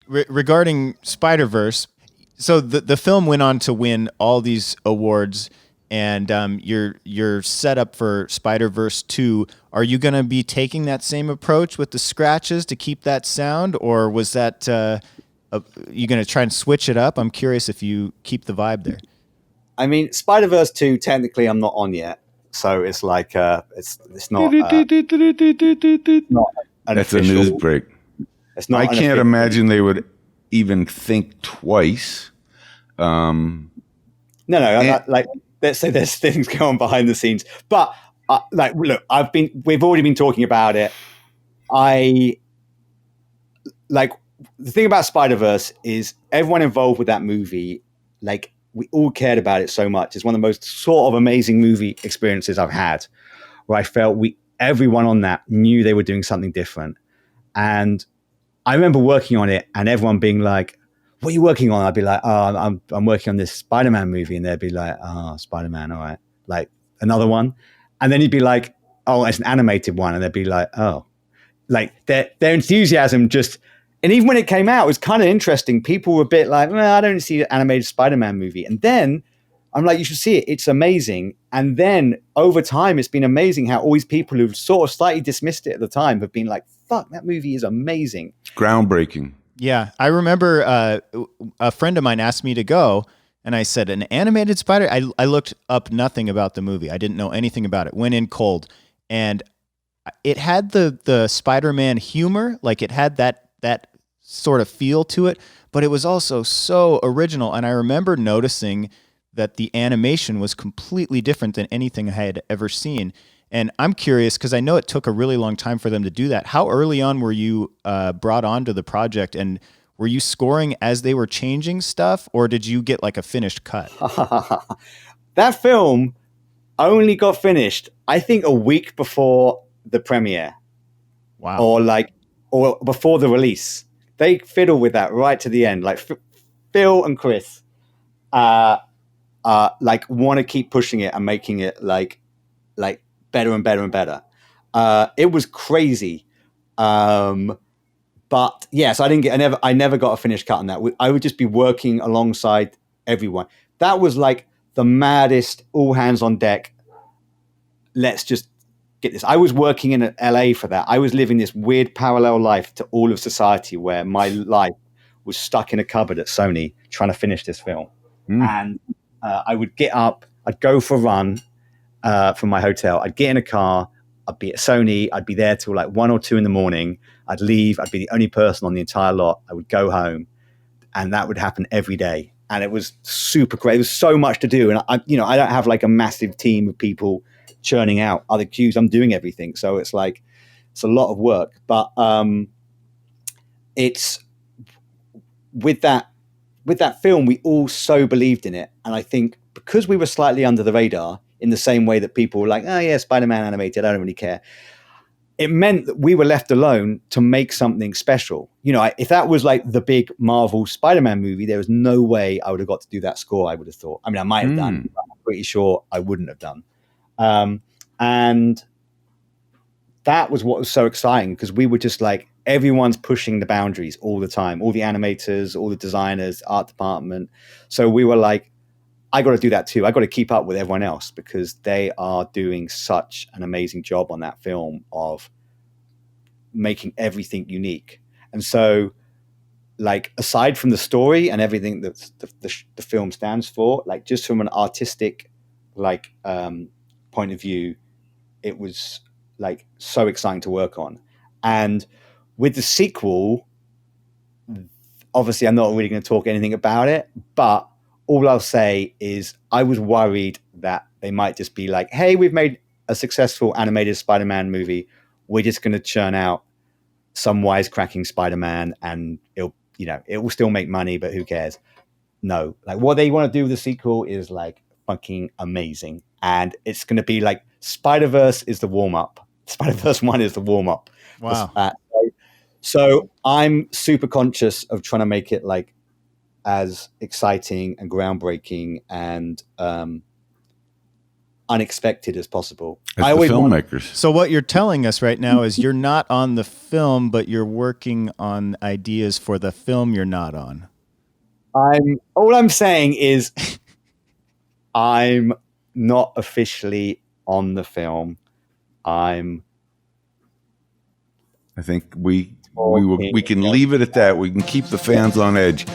regarding Spider-Verse, so the film went on to win all these awards, and you're set up for Spider-Verse 2. Are you going to be taking that same approach with the scratches to keep that sound, or was that you going to try and switch it up? I'm curious if you keep the vibe there. I mean, Spider-Verse 2, technically I'm not on yet. So it's like, it's not, not an That's official, a news break. It's not I can't imagine they would even think twice. No, like, let's say there's things going on behind the scenes, but like, look, we've already been talking about it. Like, the thing about Spider-Verse is everyone involved with that movie, like, we all cared about it so much. It's one of the most sort of amazing movie experiences I've had, where I felt everyone on that knew they were doing something different. And I remember working on it and everyone being like, what are you working on? I'd be like, oh, I'm working on this Spider-Man movie. And they'd be like, oh, Spider-Man, all right. Like, another one. And then you'd be like, oh, it's an animated one. And they'd be like, oh. Like, their enthusiasm just... And even when it came out, it was kind of interesting. People were a bit like, well, I don't see an animated Spider-Man movie. And then I'm like, you should see it. It's amazing. And then over time, it's been amazing how all these people who've sort of slightly dismissed it at the time have been like, fuck, that movie is amazing. Groundbreaking. Yeah. I remember a friend of mine asked me to go, and I said, an animated Spider? I looked up nothing about the movie. I didn't know anything about it. Went in cold. And it had the Spider-Man humor. Like, it had that sort of feel to it, but it was also so original. And I remember noticing that the animation was completely different than anything I had ever seen. And I'm curious, because I know it took a really long time for them to do that. How early on were you brought onto the project, and were you scoring as they were changing stuff, or did you get like a finished cut? That film only got finished, I think, a week before the premiere. Wow. Or before the release. They fiddle with that right to the end. Like, Phil and Chris like, want to keep pushing it and making it like better and better and better. It was crazy. But yes, I never got a finished cut on that. I would just be working alongside everyone. That was like the maddest, all hands on deck. Let's just get this. I was working in LA for that. I was living this weird parallel life to all of society, where my life was stuck in a cupboard at Sony trying to finish this film. And I would get up, I'd go for a run from my hotel. I'd get in a car. I'd be at Sony. I'd be there till like 1 or 2 in the morning. I'd leave. I'd be the only person on the entire lot. I would go home, and that would happen every day. And it was super great. There was so much to do. And I don't have like a massive team of people churning out other cues. I'm doing everything. So it's like, it's a lot of work, but it's with that film, we all so believed in it. And I think because we were slightly under the radar in the same way that people were like, oh yeah, Spider-Man animated, I don't really care. It meant that we were left alone to make something special. If that was like the big Marvel Spider-Man movie, there was no way I would have got to do that score, I would have thought. I mean, I might have done, but I'm pretty sure I wouldn't have done. And that was what was so exciting, because we were just like, everyone's pushing the boundaries all the time, all the animators, all the designers, art department. So we were like, I got to do that too. I got to keep up with everyone else, because they are doing such an amazing job on that film of making everything unique. And so, like, aside from the story and everything that the film stands for, like, just from an artistic, like, point of view, it was like so exciting to work on. And with the sequel, obviously I'm not really going to talk anything about it, but all I'll say is I was worried that they might just be like, hey, we've made a successful animated Spider-Man movie, we're just going to churn out some wisecracking Spider-Man and it will still make money, but who cares? No, like, what they want to do with the sequel is like fucking amazing. And it's going to be like Spider-Verse is the warm-up. Spider-Verse 1 is the warm-up. Wow. So I'm super conscious of trying to make it like as exciting and groundbreaking and unexpected as possible. As I the always want, filmmakers. So what you're telling us right now is you're not on the film, but you're working on ideas for the film you're not on. all I'm saying is I'm not officially on the film. I think we can leave it at that. We can keep the fans on edge.